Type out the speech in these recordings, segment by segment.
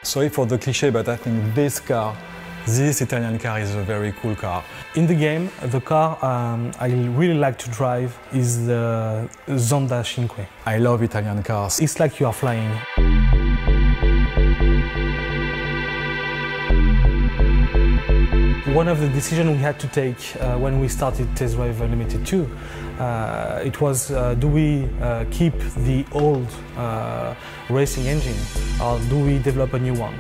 Sorry for the cliché, but I think this Italian car is a very cool car. In the game, the car I really like to drive is the Zonda Cinque. I love Italian cars. It's like you are flying. One of the decisions we had to take when we started Test Drive Unlimited 2, it was do we keep the old racing engine or do we develop a new one?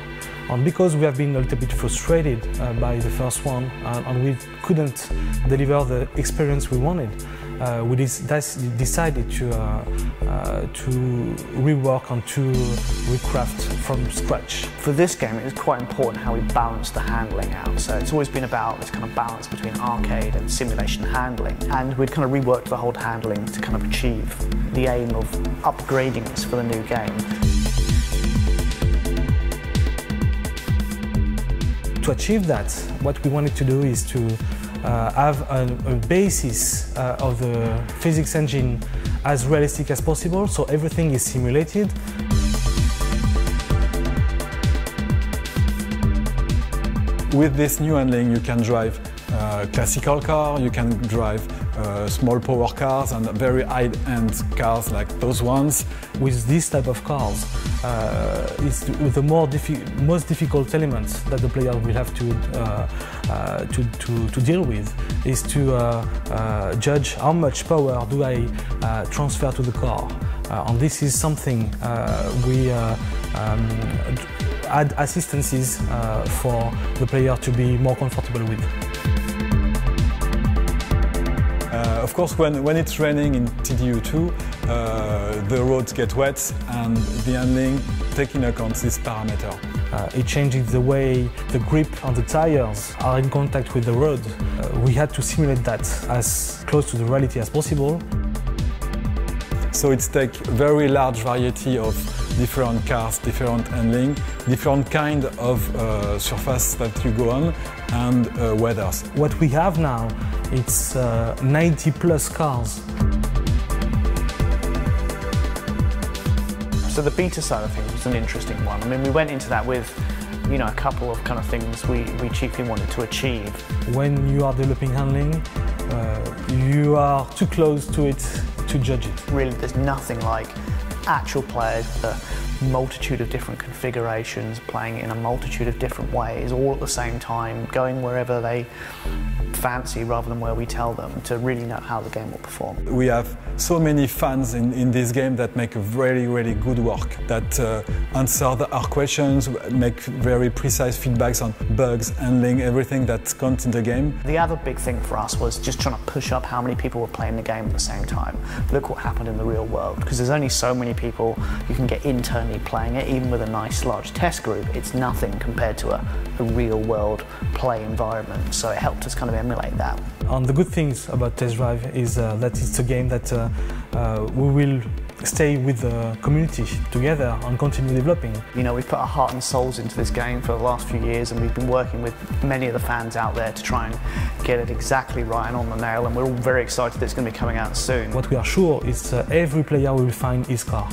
And because we have been a little bit frustrated by the first one and we couldn't deliver the experience we wanted, we decided to rework and to recraft from scratch. For this game, it was quite important how we balanced the handling out. So it's always been about this kind of balance between arcade and simulation handling. And we'd kind of reworked the whole handling to kind of achieve the aim of upgrading this for the new game. To achieve that, what we wanted to do is to have a basis of the physics engine as realistic as possible, so everything is simulated. With this new handling, you can drive classical car, you can drive small power cars and very high-end cars like those ones. With this type of cars, it's the most difficult elements that the player will have to deal with is to judge how much power do I transfer to the car. And this is something we add assistances for the player to be more comfortable with. Of course, when it's raining in TDU2, the roads get wet and the handling taking account this parameter. It changes the way the grip and the tires are in contact with the road. We had to simulate that as close to the reality as possible. So it's take very large variety of different cars, different handling, different kind of surface that you go on, and weathers. What we have now, it's 90 plus cars. So the beta side of things was an interesting one. I mean, we went into that with, you know, a couple of kind of things we chiefly wanted to achieve. When you are developing handling, you are too close to it to judge it. Really, there's nothing like actual players with a multitude of different configurations, playing it in a multitude of different ways, all at the same time, going wherever they fancy rather than where we tell them, to really know how the game will perform. We have so many fans in this game that make a really, really good work, that answer our questions, make very precise feedbacks on bugs, handling, everything that counts in the game. The other big thing for us was just trying to push up how many people were playing the game at the same time. Look what happened in the real world, because there's only so many people you can get internally playing it, even with a nice large test group. It's nothing compared to a real world play environment, so it helped us kind of emulate that. And the good things about Test Drive is that it's a game that we will stay with the community together and continue developing. You know, we've put our heart and souls into this game for the last few years, and we've been working with many of the fans out there to try and get it exactly right and on the nail, and we're all very excited that it's going to be coming out soon. What we are sure is every player will find his car.